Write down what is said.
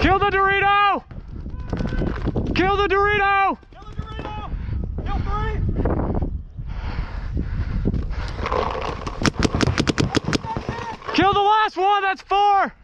Kill the Dorito! Kill the Dorito! Kill the Dorito! Kill 3! Kill the last one, that's 4!